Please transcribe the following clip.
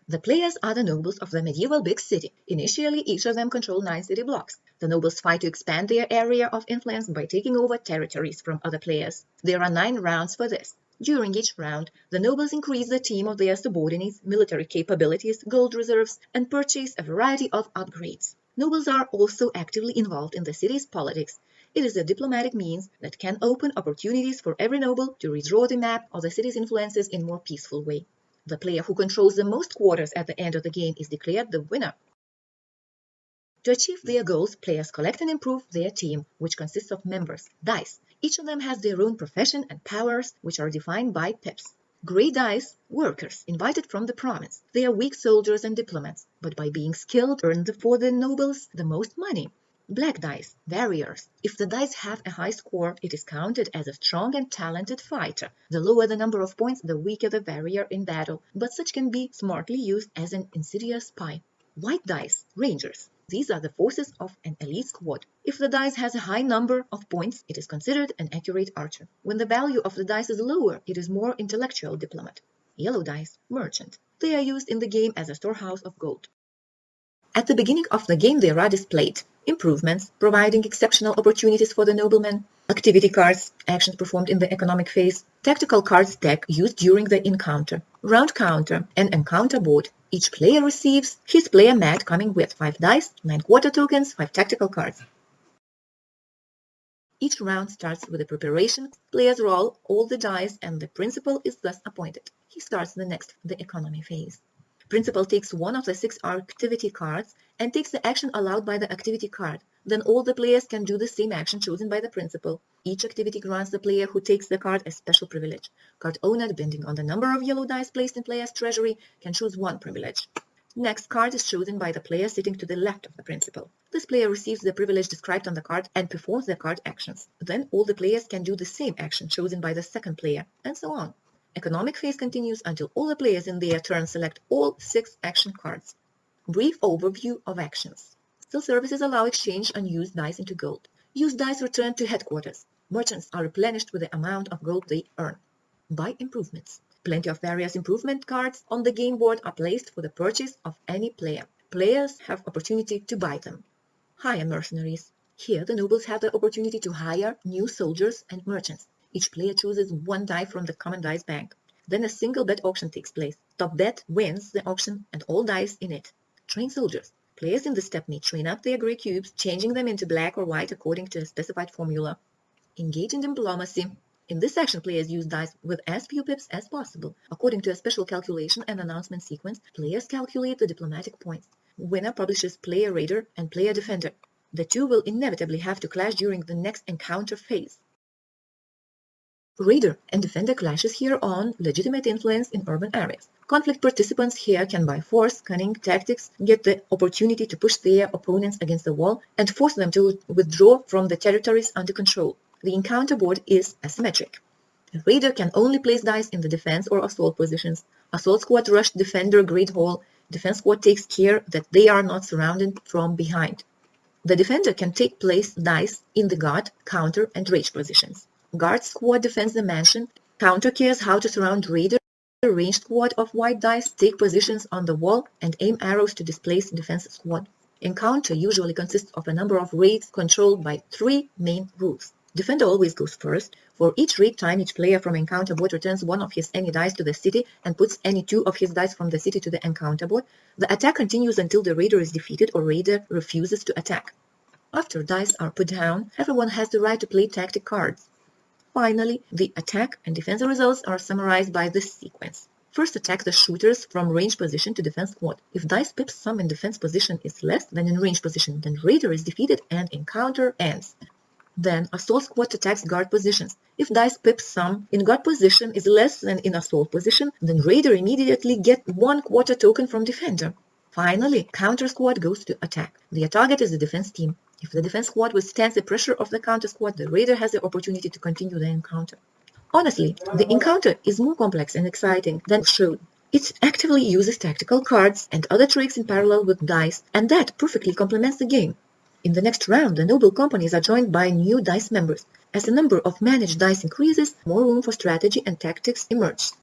The players are the nobles of the medieval big city. Initially, each of them control 9 city blocks. The nobles fight to expand their area of influence by taking over territories from other players. There are 9 rounds for this. During each round, the nobles increase the team of their subordinates, military capabilities, gold reserves, and purchase a variety of upgrades. Nobles are also actively involved in the city's politics. It is a diplomatic means that can open opportunities for every noble to redraw the map of the city's influences in a more peaceful way. The player who controls the most quarters at the end of the game is declared the winner. To achieve their goals, players collect and improve their team, which consists of members, dice. Each of them has their own profession and powers, which are defined by pips. Gray dice, workers, invited from the province. They are weak soldiers and diplomats, but by being skilled earn for the nobles the most money. Black dice, warriors. If the dice have a high score, it is counted as a strong and talented fighter. The lower the number of points, the weaker the warrior in battle, but such can be smartly used as an insidious spy. White dice, rangers. These are the forces of an elite squad. If the dice has a high number of points, it is considered an accurate archer. When the value of the dice is lower, it is more intellectual diplomat. Yellow dice, merchant. They are used in the game as a storehouse of gold. At the beginning of the game, there are displayed improvements, providing exceptional opportunities for the noblemen, activity cards, actions performed in the economic phase, tactical cards deck used during the encounter, round counter, and encounter board. Each player receives his player mat coming with 5 dice, 9 quarter tokens, 5 tactical cards. Each round starts with a preparation. Players roll all the dice and the principal is thus appointed. He starts the economy phase. Principal takes one of the 6 activity cards and takes the action allowed by the activity card. Then all the players can do the same action chosen by the principal. Each activity grants the player who takes the card a special privilege. Card owner, depending on the number of yellow dice placed in player's treasury, can choose one privilege. Next card is chosen by the player sitting to the left of the principal. This player receives the privilege described on the card and performs the card actions. Then all the players can do the same action chosen by the second player, and so on. Economic phase continues until all the players in their turn select all 6 action cards. Brief overview of actions. Still services allow exchange unused dice into gold. Used dice returned to headquarters. Merchants are replenished with the amount of gold they earn. Buy improvements. Plenty of various improvement cards on the game board are placed for the purchase of any player. Players have opportunity to buy them. Hire mercenaries. Here the nobles have the opportunity to hire new soldiers and merchants. Each player chooses 1 die from the common dice bank. Then a single bet auction takes place. Top bet wins the auction and all dice in it. Train soldiers. Players in the step may train up their gray cubes, changing them into black or white according to a specified formula. Engage in diplomacy. In this section, players use dice with as few pips as possible. According to a special calculation and announcement sequence, players calculate the diplomatic points. Winner publishes player raider and player defender. The two will inevitably have to clash during the next encounter phase. Raider and defender clashes here on legitimate influence in urban areas. Conflict participants here can by force, cunning, tactics get the opportunity to push their opponents against the wall and force them to withdraw from the territories under control. The encounter board is asymmetric. A raider can only place dice in the defense or assault positions. Assault squad rush defender great hall. Defense squad takes care that they are not surrounded from behind. The defender can take place dice in the guard, counter, and rage positions. Guard squad defends the mansion. Counter cares how to surround raider. Ranged squad of white dice take positions on the wall and aim arrows to displace defense squad. Encounter usually consists of a number of raids controlled by 3 main rules. Defender always goes first. For each raid time, each player from encounter board returns 1 of his any dice to the city and puts any 2 of his dice from the city to the encounter board. The attack continues until the raider is defeated or raider refuses to attack. After dice are put down, everyone has the right to play tactic cards. Finally, the attack and defense results are summarized by this sequence. First, attack the shooters from range position to defense squad. If dice pips sum in defense position is less than in range position, then raider is defeated and encounter ends. Then, assault squad attacks guard positions. If dice pips sum in guard position is less than in assault position, then raider immediately get 1 quarter token from defender. Finally, counter squad goes to attack. Their target is the defense team. If the defense squad withstands the pressure of the counter squad, the raider has the opportunity to continue the encounter. Honestly, the encounter is more complex and exciting than showed. It actively uses tactical cards and other tricks in parallel with dice, and that perfectly complements the game. In the next round, the noble companies are joined by new dice members. As the number of managed dice increases, more room for strategy and tactics emerges.